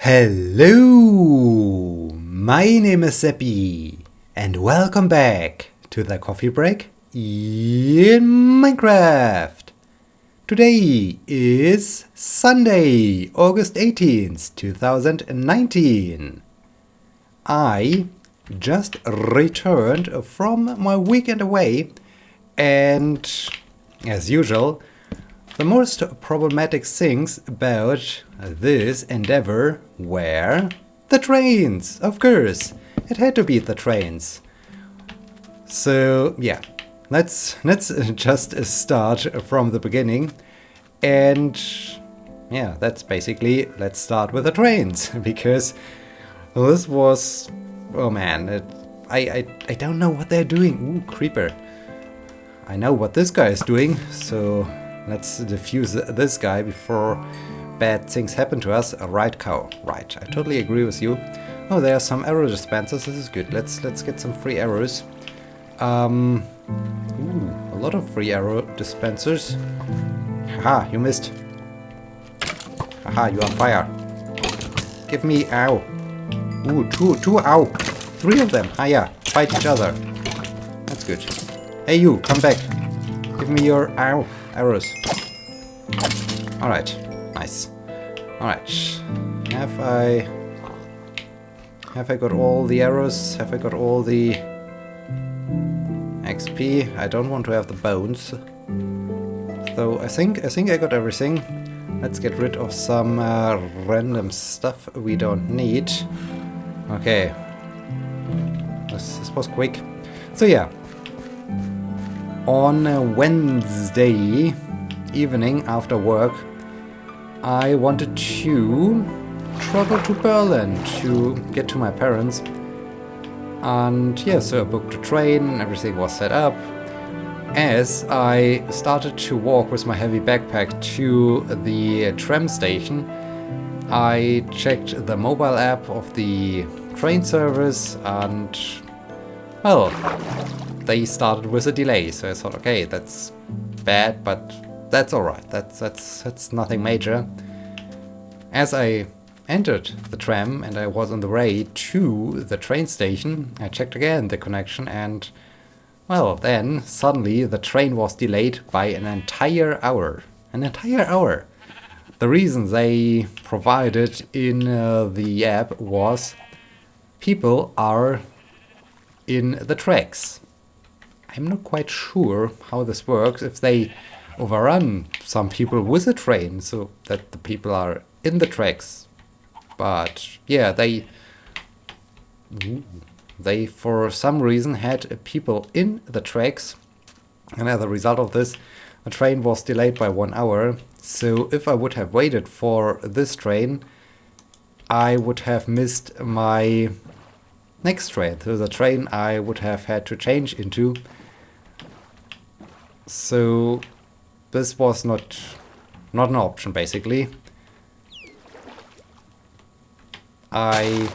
Hello, my name is Sebbi, and welcome back to the coffee break in Minecraft. Today is Sunday, August 18th, 2019. I just returned from my weekend away, and as usual, the most problematic things about this endeavor were the trains, of course. It had to be the trains. So yeah, let's just start from the beginning. And yeah, that's basically, let's start with the trains, because this was, oh man, I don't know what they're doing. Ooh, creeper. I know what this guy is doing, so let's defuse this guy before bad things happen to us. Right, cow. Right, I totally agree with you. Oh, there are some arrow dispensers. This is good. Let's get some free arrows. Ooh, a lot of free arrow dispensers. Haha, you missed. Haha, you are on fire. Give me ow. Ooh, two ow. Three of them. Ah yeah, fight each other. That's good. Hey you, come back. Give me your ow. Arrows. Alright, nice. Alright. Have I got all the arrows? Have I got all the XP? I don't want to have the bones. So I think I got everything. Let's get rid of some random stuff we don't need. Okay. This was quick. So yeah. On a Wednesday evening after work, I wanted to travel to Berlin to get to my parents. And yeah, so I booked a train, everything was set up. As I started to walk with my heavy backpack to the tram station, I checked the mobile app of the train service and, well, they started with a delay, so I thought, okay, that's bad, but that's alright. That's nothing major. As I entered the tram and I was on the way to the train station, I checked again the connection and, well, then suddenly the train was delayed by an entire hour. An entire hour. The reason they provided in the app was people are in the tracks. I'm not quite sure how this works, if they overrun some people with a train so that the people are in the tracks. But yeah, they for some reason had people in the tracks, and as a result of this, the train was delayed by 1 hour. So if I would have waited for this train, I would have missed my next train. So the train I would have had to change into. So this was not an option, basically. I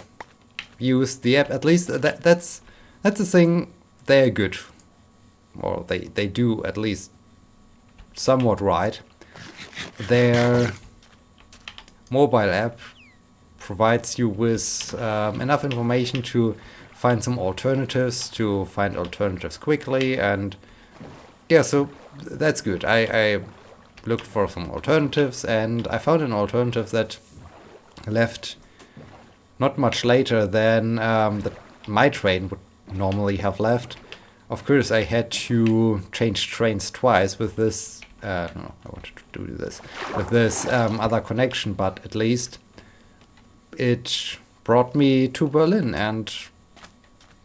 used the app, at least that's the thing, they're good. Or they do at least somewhat right. Their mobile app provides you with enough information to find some alternatives, to find alternatives quickly, and yeah, so that's good. I looked for some alternatives and I found an alternative that left not much later than my train would normally have left. Of course, I had to change trains twice with this. No, I wanted to do this with this other connection, but at least it brought me to Berlin and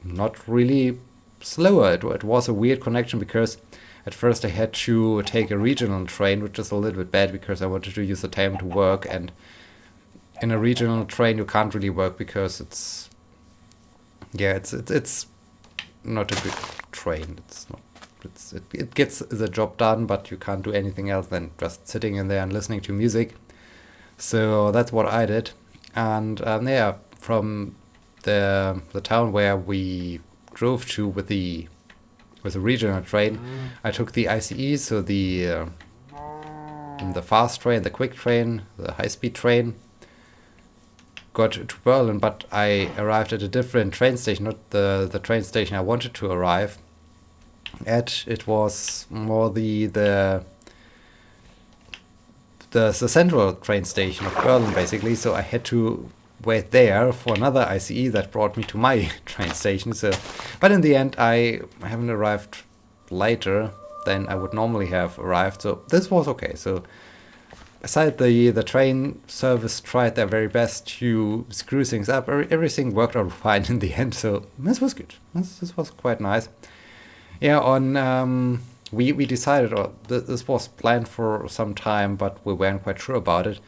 not really slower. It was a weird connection because at first I had to take a regional train, which is a little bit bad because I wanted to use the time to work, and in a regional train you can't really work because it's not a good train. It gets the job done, but you can't do anything else than just sitting in there and listening to music. So that's what I did, and yeah, from the town where we drove to with the regional train, I took the ICE, so the fast train, the quick train, the high-speed train, got to Berlin, but I arrived at a different train station, not the train station I wanted to arrive at. It was more the central train station of Berlin, basically. So I had to wait there for another ICE that brought me to my train station. So, but in the end, I haven't arrived later than I would normally have arrived. So this was okay. So aside the train service tried their very best to screw things up, everything worked out fine in the end. So this was good. This was quite nice. Yeah, on we decided, or this was planned for some time, but we weren't quite sure about it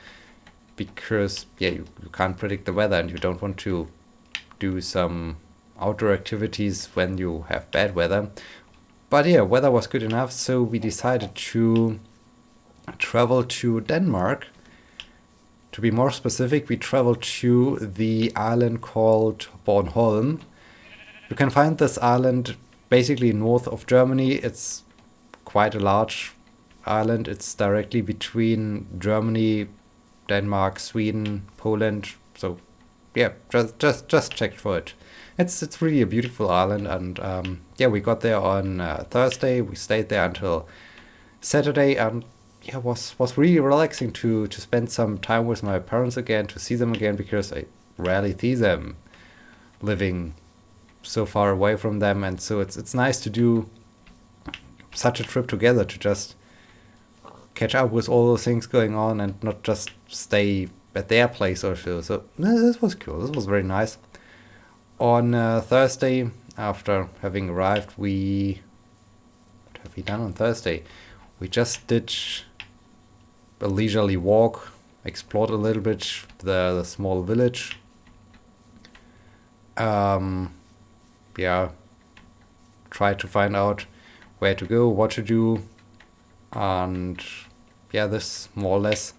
because yeah, you can't predict the weather, and you don't want to do some outdoor activities when you have bad weather. But yeah, weather was good enough, so we decided to travel to Denmark. To be more specific, we traveled to the island called Bornholm. You can find this island basically north of Germany. It's quite a large island. It's directly between Germany, Denmark, Sweden, Poland. So yeah, just checked for it. It's really a beautiful island, and yeah, we got there on Thursday. We stayed there until Saturday, and yeah, was really relaxing to spend some time with my parents again, to see them again, because I rarely see them living so far away from them, and so it's nice to do such a trip together, to just catch up with all those things going on and not just stay at their place or so. So this was cool. This was very nice. On Thursday, after having arrived, what have we done on Thursday? We just did a leisurely walk, explored a little bit the small village. Yeah, tried to find out where to go, what to do, and yeah, this more or less.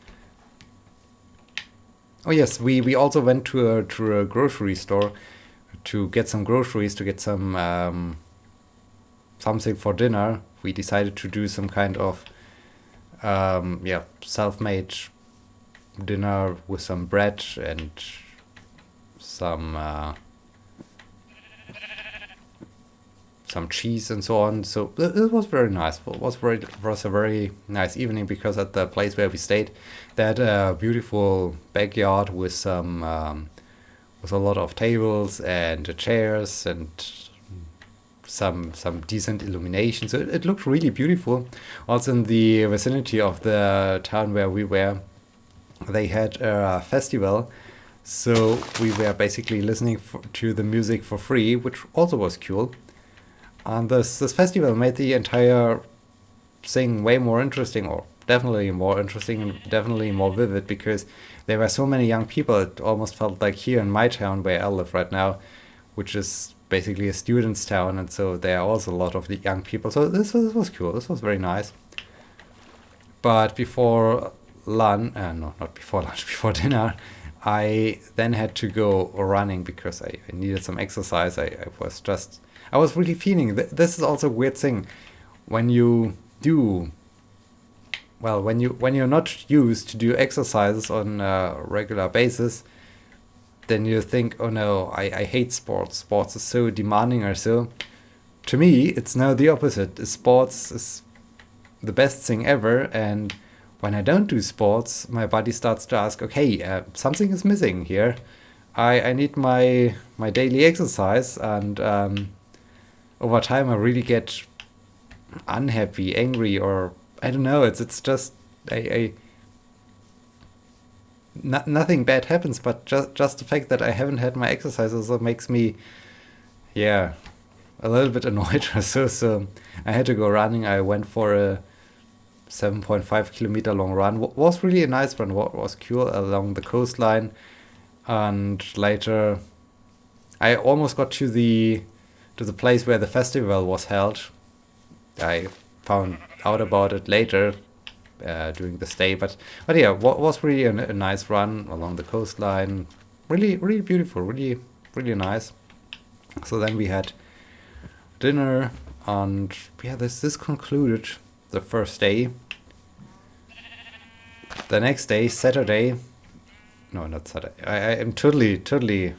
Oh yes, we also went to a grocery store to get some groceries, to get some something for dinner. We decided to do some kind of yeah, self-made dinner with some bread and some cheese and so on. So it was very nice. It was a very nice evening, because at the place where we stayed, they had a beautiful backyard with some with a lot of tables and chairs and some decent illumination. So it looked really beautiful. Also in the vicinity of the town where we were, they had a festival. So we were basically listening to the music for free, which also was cool. And this festival made the entire thing way more interesting, or definitely more interesting and definitely more vivid, because there were so many young people. It almost felt like here in my town where I live right now, which is basically a student's town, and so there are also a lot of the young people. So this was cool. This was very nice. But before lunch, no, not before lunch, before dinner, I then had to go running because I needed some exercise. I was really feeling, this is also a weird thing, when you do, well, when you're not used to do exercises on a regular basis, then you think, oh no, I hate sports. Sports is so demanding or so. To me, it's now the opposite. Sports is the best thing ever, and when I don't do sports, my body starts to ask, okay, something is missing here. I need my daily exercise, and over time I really get unhappy, angry, or I don't know. It's just nothing bad happens, but just the fact that I haven't had my exercises makes me, yeah, a little bit annoyed or so. So I had to go running. I went for a 7.5 kilometer long run. Was really a nice run. Was cool along the coastline, and later I almost got to the place where the festival was held. I found out about it later during the stay, but yeah, was really a nice run along the coastline. Really beautiful, really nice. So then we had dinner, and yeah, this concluded the first day. The next day, Saturday, no, not Saturday. I am totally.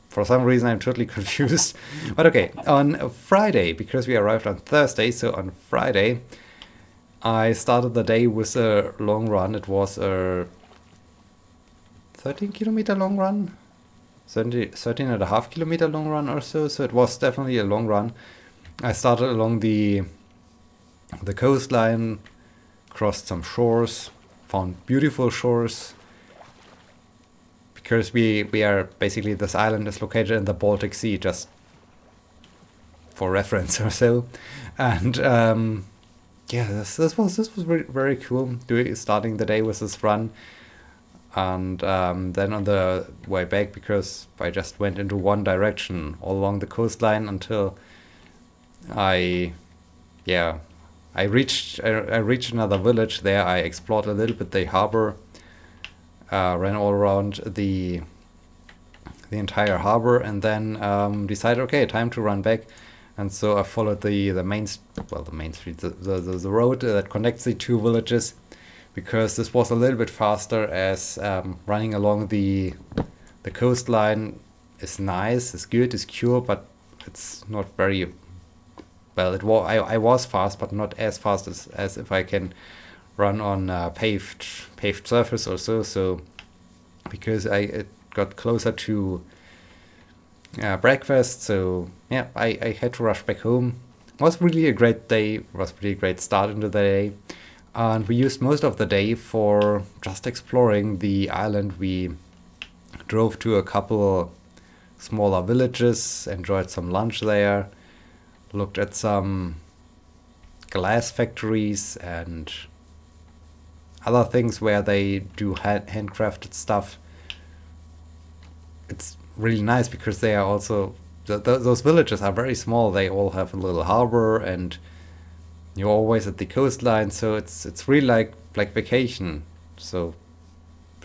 For some reason, I'm totally confused. But okay, on Friday, because we arrived on Thursday, so on Friday, I started the day with a long run. It was a 13-kilometer long run, 13.5-kilometer long run or so. So it was definitely a long run. I started along the coastline, crossed some shores, found beautiful shores. Because we are basically, this island is located in the Baltic Sea, just for reference or so. And yeah, this was very, very cool. Starting the day with this run. And then on the way back, because I just went into one direction all along the coastline until I reached another village. There I explored a little bit the harbor, ran all around the entire harbor, and then decided, okay, time to run back. And so I followed the main street, the road that connects the two villages, because this was a little bit faster, as running along the coastline is nice, is good, is cool, but it's not very well. I was fast, but not as fast as if I can run on paved surface or so. So because it got closer to breakfast, so yeah, I had to rush back home. It was really a great day. It was really a great start into the day. And we used most of the day for just exploring the island. We drove to a couple smaller villages, enjoyed some lunch there, looked at some glass factories and other things where they do handcrafted stuff. It's really nice because they are also, those villages are very small. They all have a little harbor, and you're always at the coastline, so it's really like vacation. So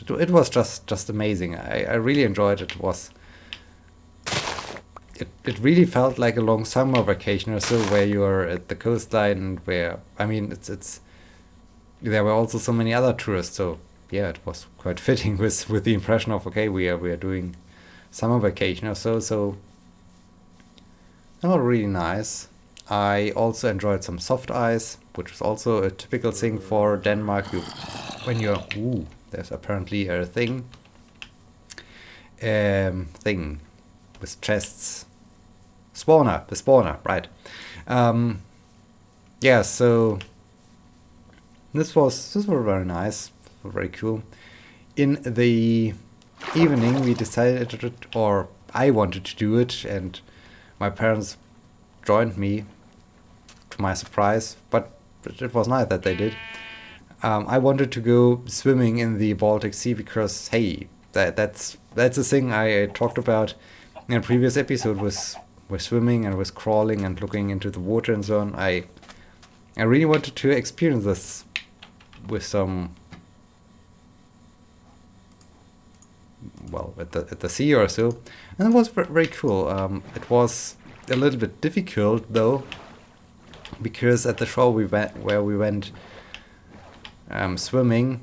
it was just amazing. I really enjoyed it. It really felt like a long summer vacation or so, where you are at the coastline, and where, I mean, it's there were also so many other tourists. So yeah, it was quite fitting with the impression of, okay, we are doing summer vacation or so. So it was really nice. I also enjoyed some soft ice, which is also a typical thing for Denmark. There's apparently a thing with chests. The spawner, right. Yeah, so this was very nice, very cool. In the evening, we decided, or I wanted to do it, and my parents joined me, to my surprise, but it was nice that they did. I wanted to go swimming in the Baltic Sea because, hey, that's a thing I talked about in a previous episode, with swimming and with crawling and looking into the water and so on. I really wanted to experience this with some, well, at the sea or so, and it was very cool. It was a little bit difficult though, because at the shore we went swimming,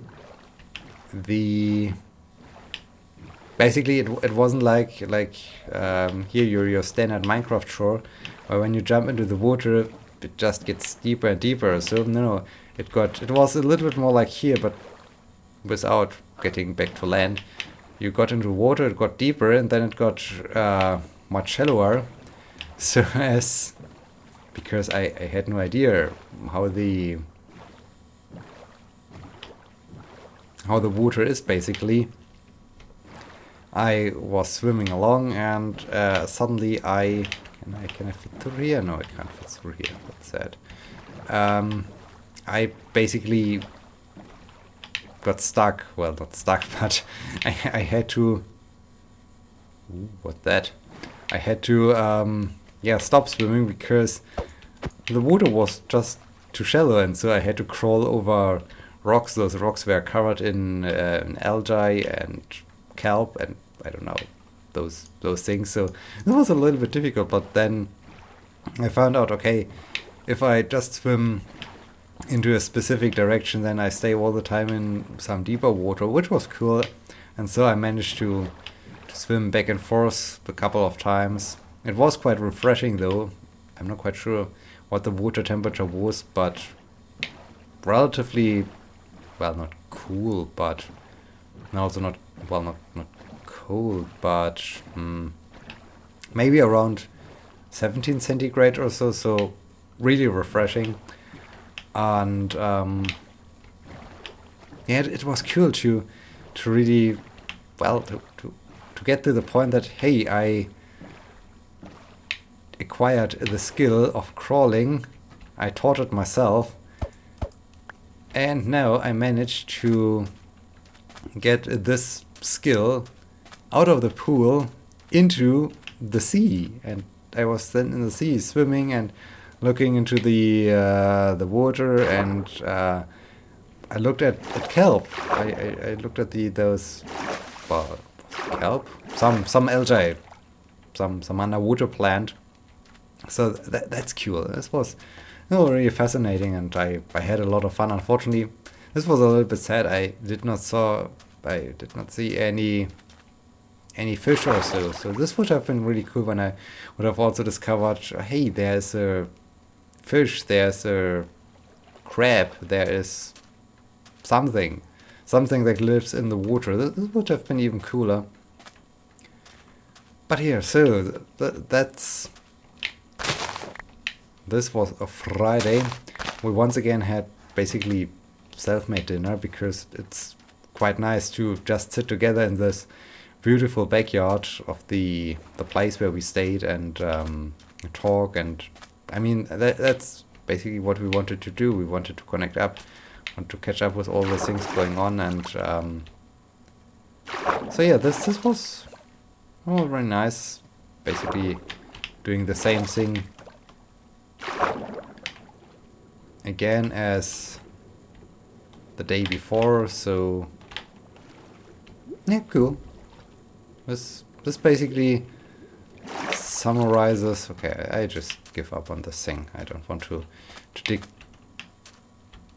basically it wasn't like here your standard Minecraft shore, where when you jump into the water it just gets deeper and deeper. So no, it was a little bit more like here, but without getting back to land. You got into water, it got deeper, and then it got much shallower. So because I had no idea how the water is, basically. I was swimming along, and suddenly can I fit through here? No, I can't fit through here. That's sad. I basically got stuck. Well, not stuck, but I had to. I had to stop swimming because the water was just too shallow, and so I had to crawl over rocks. Those rocks were covered in algae and kelp, and I don't know, those things. So it was a little bit difficult, but then I found out, okay, if I just swim into a specific direction, then I stay all the time in some deeper water, which was cool. And so I managed to swim back and forth a couple of times. It was quite refreshing though. I'm not quite sure what the water temperature was, but relatively, well, not cool, but also not, well, not cold, but maybe around 17 centigrade or so, so really refreshing. And yeah, it was cool to really, well, to get to the point that, hey, I acquired the skill of crawling, I taught it myself, and now I managed to get this skill out of the pool into the sea. And I was then in the sea swimming and looking into the water, and I looked at kelp. I looked at those, well, kelp, some algae, some underwater plant. So that's cool. This was really fascinating, and I had a lot of fun. Unfortunately, this was a little bit sad. I did not see any fish or so. So this would have been really cool when I would have also discovered, hey, there's a fish, there's a crab, there is something that lives in the water. This would have been even cooler. But here, so this was a Friday. We once again had basically self-made dinner, because it's quite nice to just sit together in this beautiful backyard of the place where we stayed and talk. And I mean, that's basically what we wanted to do. We wanted to connect up, want to catch up with all the things going on. And so yeah, this was very nice, basically doing the same thing again as the day before. So yeah, cool. This basically summarizes. Okay, I just give up on this thing. I don't want to dig.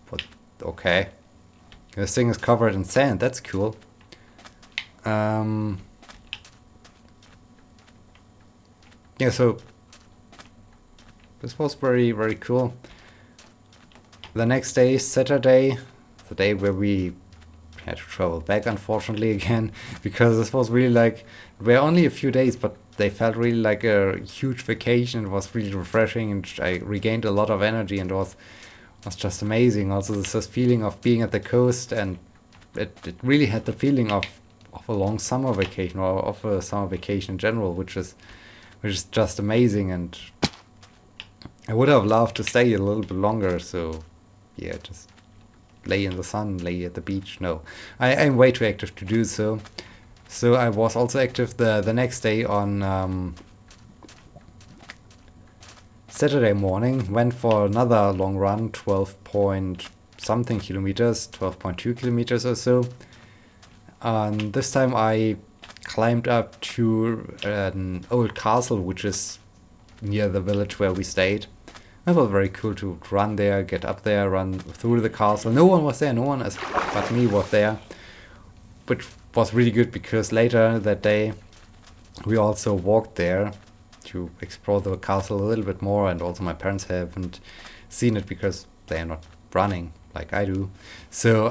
What? Okay, this thing is covered in sand. That's cool. Yeah, so this was very, very cool. The next day, Saturday, the day where we had to travel back, unfortunately, again, because this was really like, we're only a few days, but they felt really like a huge vacation. It was really refreshing, and I regained a lot of energy, and it was just amazing. Also, this feeling of being at the coast, and it really had the feeling of a long summer vacation, or of a summer vacation in general, which is just amazing. And I would have loved to stay a little bit longer. So yeah, just lay in the sun, lay at the beach. No, I'm way too active to do so. So I was also active the next day on Saturday morning. Went for another long run, 12-point-something kilometers, 12.2 kilometers or so. And this time I climbed up to an old castle, which is near the village where we stayed. It was very cool to run there, get up there, run through the castle. No one was there, no one but me was there, which was really good, because later that day we also walked there to explore the castle a little bit more, and also my parents haven't seen it because they are not running like I do. So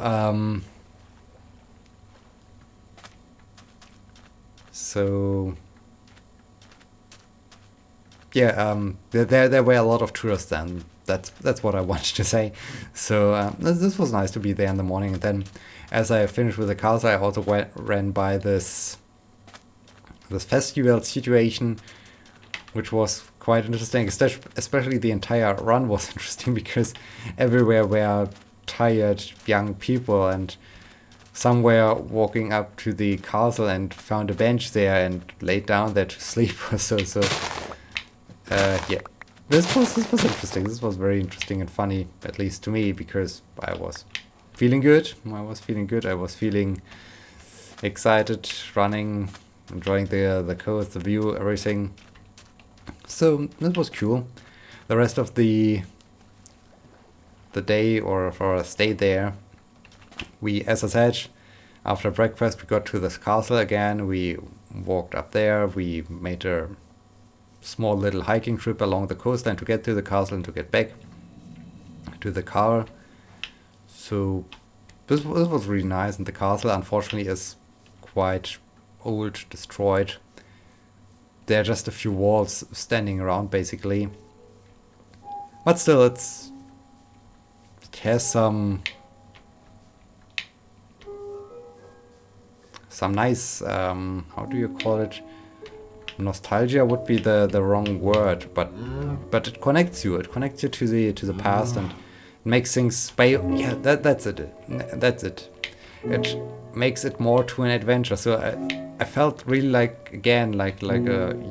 yeah, there were a lot of tourists, and that's what I wanted to say. So this was nice to be there in the morning. And then, as I finished with the castle, I also ran by this festival situation, which was quite interesting. Especially the entire run was interesting, because everywhere were tired young people, and some were walking up to the castle and found a bench there and laid down there to sleep. So yeah, this was interesting. This was very interesting and funny, at least to me, because I was feeling good. I was feeling excited, running, enjoying the coast, the view, everything. So that was cool. The rest of the the day or for a stay there. We, as I said, after breakfast we got to this castle again. We walked up there. We made a small little hiking trip along the coastline to get to the castle and to get back to the car. So this was really nice, and the castle unfortunately is quite old, destroyed. There are just a few walls standing around basically, but still it has some nice, how do you call it? Nostalgia would be the wrong word, but it connects you. It connects you to the past and makes things yeah, that's it. It makes it more to an adventure. So I felt really like a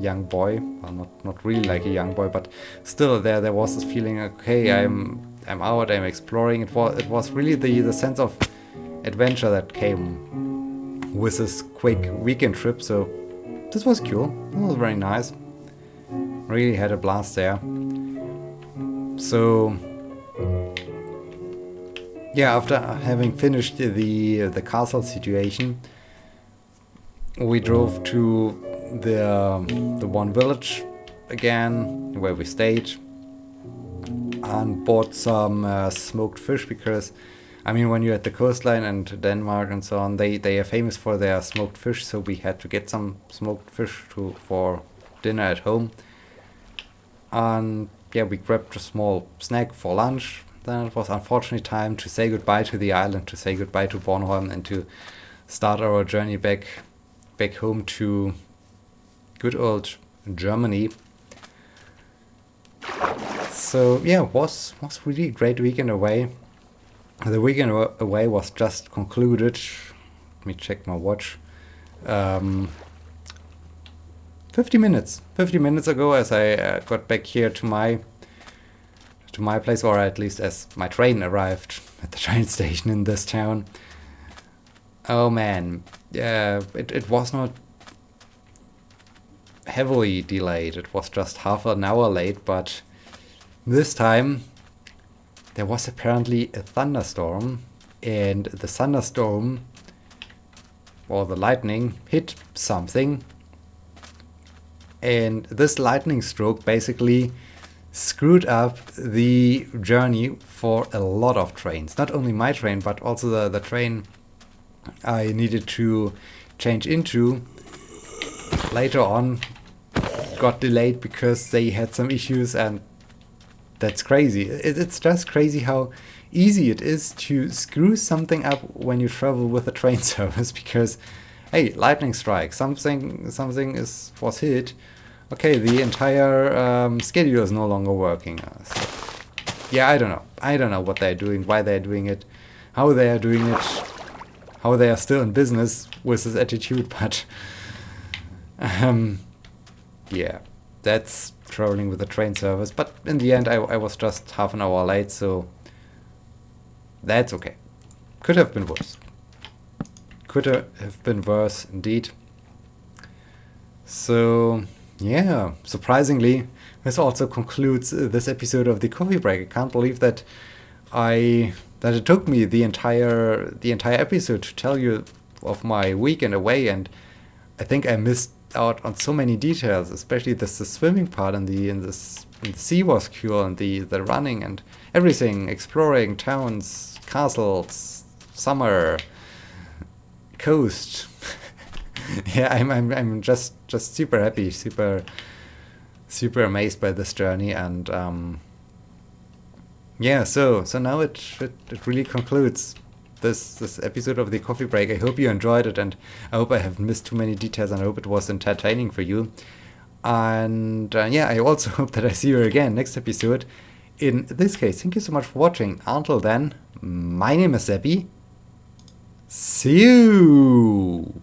young boy. Well, not really like a young boy, but still there was this feeling. Okay, I'm out. I'm exploring. It was really the sense of adventure that came with this quick weekend trip. So this was cool. It was very nice. Really had a blast there. So yeah, after having finished the castle situation, we drove to the one village again where we stayed and bought some smoked fish, because I mean, when you're at the coastline and Denmark and so on, they are famous for their smoked fish, so we had to get some smoked fish for dinner at home. And yeah, we grabbed a small snack for lunch. Then it was unfortunately time to say goodbye to the island, to say goodbye to Bornholm, and to start our journey back home to good old Germany. So yeah, it was really a great weekend away. The weekend away was just concluded. Let me check my watch. 50 minutes ago, as I got back here to my place, or at least as my train arrived at the train station in this town. Oh man, yeah, it was not heavily delayed. It was just half an hour late, but this time there was apparently a thunderstorm, and the thunderstorm, or the lightning, hit something, and this lightning stroke basically screwed up the journey for a lot of trains. Not only my train, but also the train I needed to change into later on got delayed because they had some issues, and that's crazy. It's just crazy how easy it is to screw something up when you travel with a train service, because hey, lightning strike, something was hit. Okay, the entire schedule is no longer working. So, yeah, I don't know what they're doing, why they're doing it, how they are doing it, how they are still in business with this attitude. But yeah, that's traveling with a train service. But in the end, I was just half an hour late, so that's okay. Could have been worse. Could have been worse indeed. So yeah, surprisingly, this also concludes this episode of the Coffee Break. I can't believe that it took me the entire episode to tell you of my weekend away, and I think I missed out on so many details, especially the swimming part, and the sea was cool, and the running and everything, exploring towns, castles, summer, coast. Yeah, I'm just super happy, super amazed by this journey, and yeah, so now it really concludes this episode of the Coffee Break. I hope you enjoyed it, and I hope I haven't missed too many details, and I hope it was entertaining for you. And yeah, I also hope that I see you again next episode. In this case, thank you so much for watching. Until then, my name is Sebbi. See you!